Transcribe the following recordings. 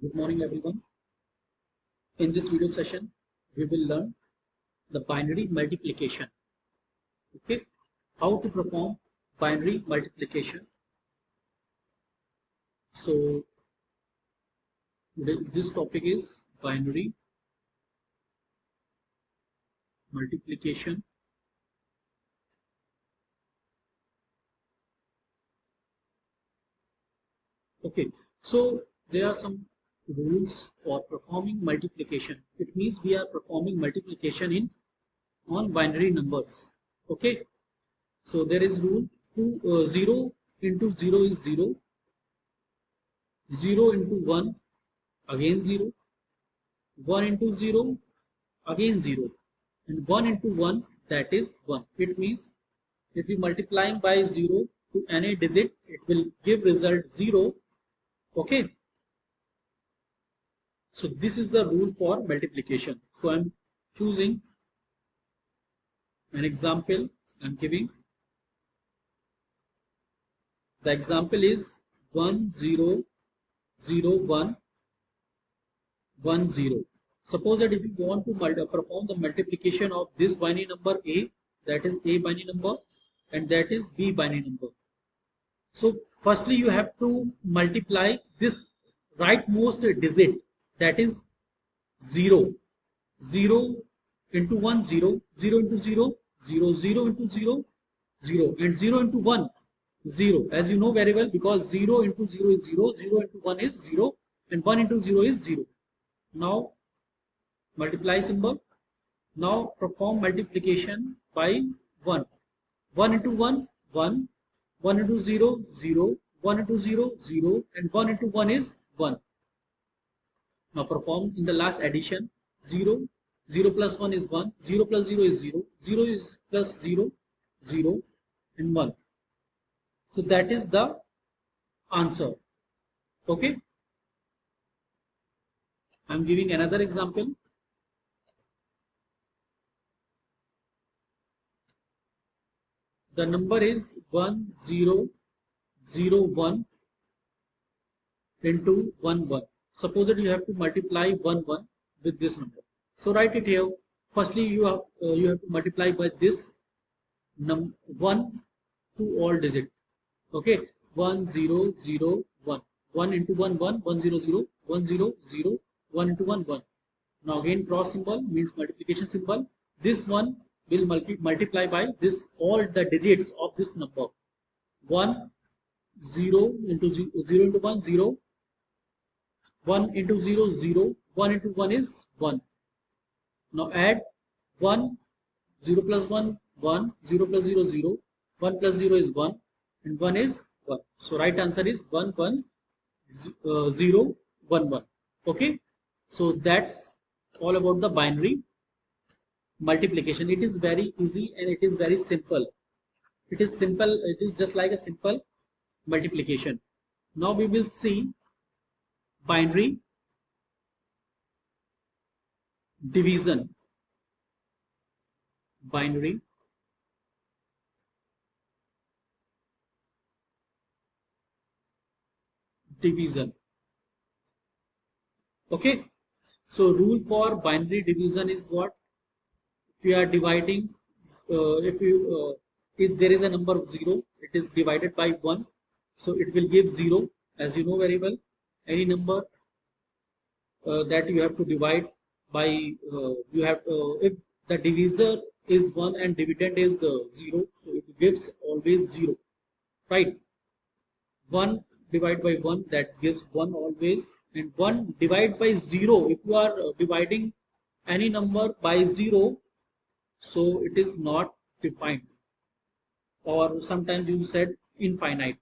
Good morning everyone. In this video session, we will learn the binary multiplication. Okay, how to perform binary multiplication. So this topic is binary multiplication. Okay, so there are some rules for performing multiplication. It means we are performing multiplication on binary numbers. Okay, so there is rule 0 into 0 is 0, 0 into 1 again 0, 1 into 0 again 0, and 1 into 1, that is 1. It means if we multiplying by 0 to any digit, it will give result 0. Okay, so this is the rule for multiplication. So I'm choosing an example. I'm giving the example is 1 0 0 1 1 0. Suppose that if you want to perform the multiplication of this binary number A, that is A binary number, and that is B binary number. So firstly you have to multiply this rightmost digit, that is 0. 0 into 1 0, 0 into 0 0, 0 into 0 0, and 0 into 1 0, as you know very well, because 0 into 0 is 0, 0 into 1 is 0, and 1 into 0 is 0. Now multiply symbol. Now perform multiplication by 1. 1 into 1 1, 1 into 0 0, 1 into 0 0, and 1 into 1 is 1. Now perform in the last addition. 0 0 plus 1 is 1, 0 plus 0 is 0, 0 is plus 0 0, and 1. So that is the answer. Okay, I am giving another example. The number is 1 0 0 1 into 1 1. Suppose that you have to multiply 1 1 with this number. So write it here. Firstly you have to multiply by this 1 to all digit. Okay, 1 0 0 1, 1 into 1 1, 1 0 0, 1 0 0, 1 into 1 1. Now again cross symbol means multiplication symbol. This one will multiply by this all the digits of this number. 1 0 into 0, 0 into 1 0, 1 into 0 0, 1 into 1 is 1. Now add 1, 0 plus 1 1, 0 plus 0 0, 1 plus 0 is 1, and 1 is 1. So right answer is 1 1 0 1 1. Okay, so that's all about the binary multiplication. It is very easy and it is very simple. It is simple. It is just like a simple multiplication. Now we will see binary division. Binary division. Okay, so rule for binary division is what? If you are dividing, if there is a number of 0, it is divided by 1, so it will give 0. As you know very well, any number that you have to divide by, if the divisor is 1 and dividend is 0, so it gives always 0, right? 1 divided by 1, that gives 1 always, and 1 divided by 0, if you are dividing any number by 0, so it is not defined, or sometimes you said infinite.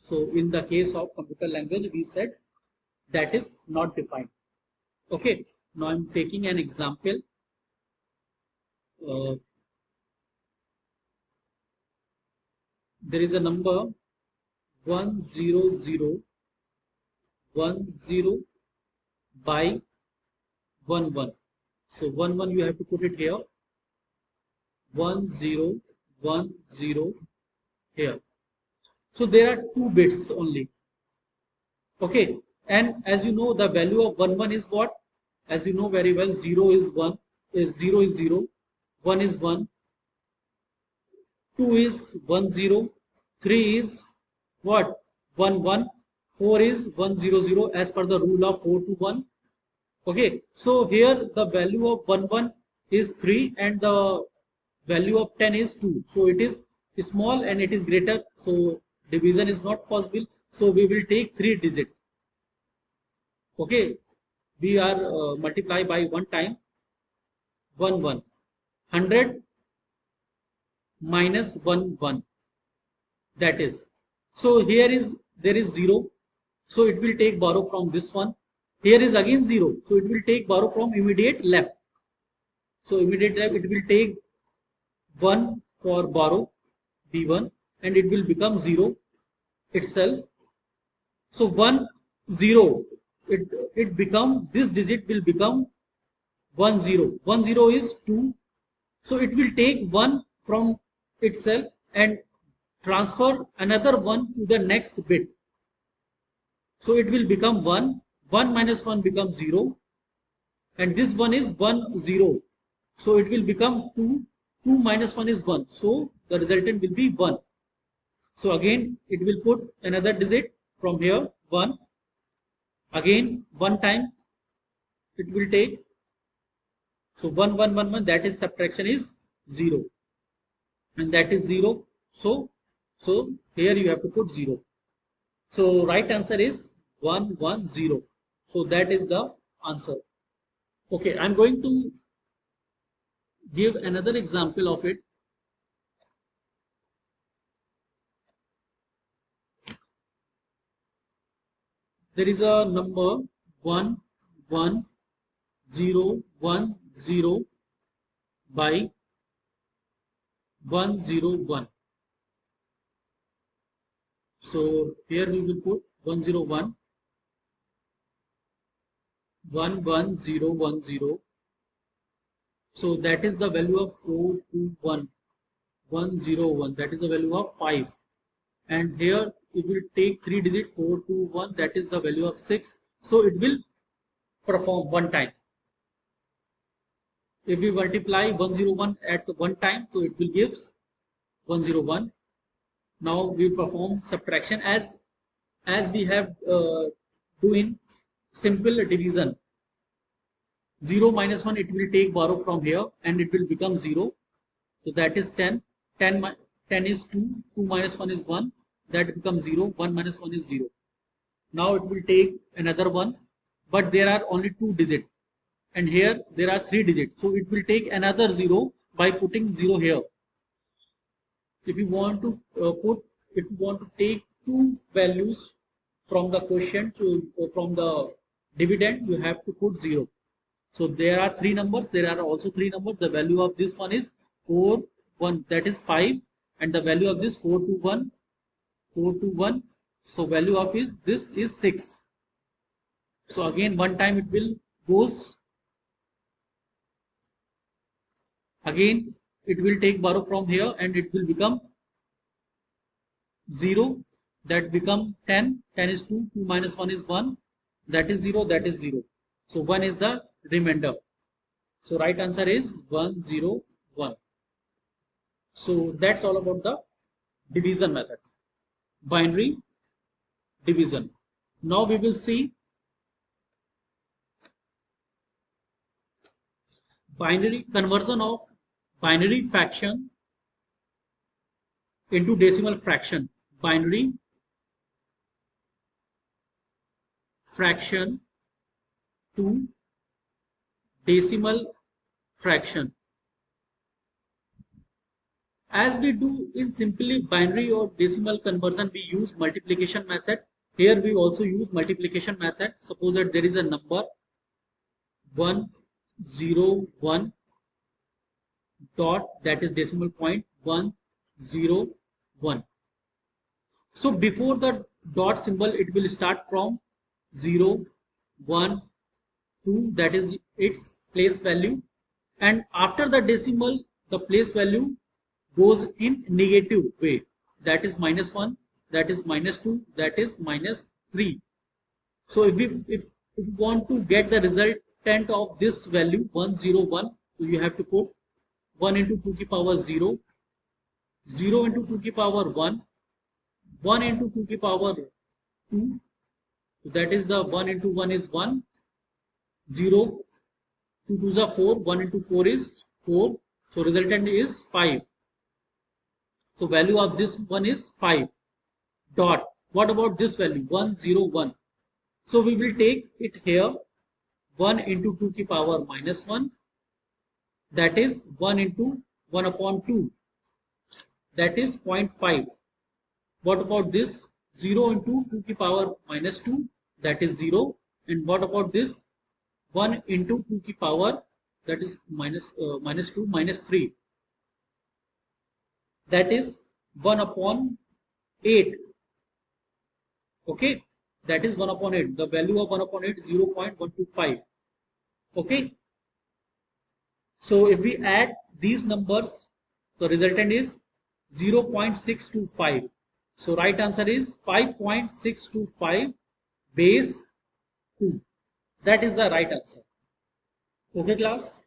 So in the case of computer language we said that is not defined. Okay, now I'm taking an example. There is a number 1 0 0 1 0 by 1 1. So 1 1 you have to put it here. 1 0 1 0 here. So there are 2 bits only. Okay, and as you know, the value of 1 is what? As you know very well, 0 is 1, is 0 is 0, 1 is 1, 2 is 1 0, 3 is what? 1 1, 4 is 1 0 0 as per the rule of 4 to 1. Okay, so here the value of 1 1 is 3 and the value of 10 is 2. So it is small and it is greater. So division is not possible. So we will take 3 digits. Okay, we are multiply by 1 time 1 1. 100 minus 1 1, that is, so here is there is 0, so it will take borrow from this one. Here is again 0, so it will take borrow from immediate left. So immediate left, it will take 1 for borrow b1 and it will become 0 itself. So 1 0, it become, this digit will become 1 0. 1 0 is 2, so it will take 1 from itself and transfer another 1 to the next bit. So it will become 1, 1 minus 1 becomes 0, and this one is 1 0. So it will become 2, 2 minus 1 is 1. So the resultant will be 1. So again it will put another digit from here 1. Again 1 time it will take. So 1 1 1 1, that is subtraction is 0. And that is 0. So here you have to put 0. So right answer is 1 1 0. So that is the answer. Okay, I'm going to give another example of it. There is a number 1 1 0 1 0 by 1 0 1. So here we will put 1 0 1 1 1 0 1 0. So that is the value of 4 2 1 1 0 1. That is the value of 5. And here it will take 3 digit 4 2 1. That is the value of 6. So it will perform one time. If we multiply 101 at one time, so it will give 101. Now we perform subtraction as we have doing simple division. 0 minus 1, it will take borrow from here and it will become 0. So that is 10. 10 is 2. 2 minus 1 is 1. That becomes 0. 1 minus 1 is 0. Now it will take another one, but there are only 2 digits. And here there are 3 digits. So it will take another 0 by putting 0 here. If you want to take 2 values from the quotient to from the dividend, you have to put 0. So there are 3 numbers. There are also 3 numbers. The value of this one is 4 1, that is 5, and the value of this 4 2 1 4 2 1. So value of this is 6. So again one time it will goes. Again it will take borrow from here and it will become 0. That become 10. 10 is 2. 2 minus 1 is 1. That is 0. That is 0. So 1 is the remainder. So right answer is 1 0 1. So that's all about the division method, binary division. Now we will see binary conversion of binary fraction into decimal fraction. Binary fraction to decimal fraction. As we do in simply binary or decimal conversion, we use multiplication method. Here we also use multiplication method. Suppose that there is a number 1 0 1 dot, that is decimal point 1 0 1. So before the dot symbol, it will start from 0 1 2, that is its place value, and after the decimal the place value goes in negative way, that is -1, that is -2, that is -3. So if you want to get the resultant of this value 101, so you have to put 1 into 2 to the power 0, 0 into 2 to the power 1, 1 into 2 to the power 2, so that is the 1 into 1 is 1, 0, 2 2s are 4, 1 into 4 is 4, so resultant is 5. So value of this one is 5 dot. What about this value 101? So we will take it here 1 into 2 to the power minus 1, that is 1 into 1 upon 2, that is 0.5. What about this 0 into 2 to the power minus 2, that is 0. And what about this 1 into 2 to the power, that is minus 2 minus 3, that is 1 upon 8. Okay, that is 1 upon 8. The value of 1 upon 8 is 0.125. Okay, so if we add these numbers, the resultant is 0.625. So right answer is 5.625 base 2. That is the right answer. Okay class,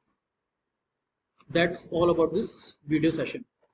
that's all about this video session.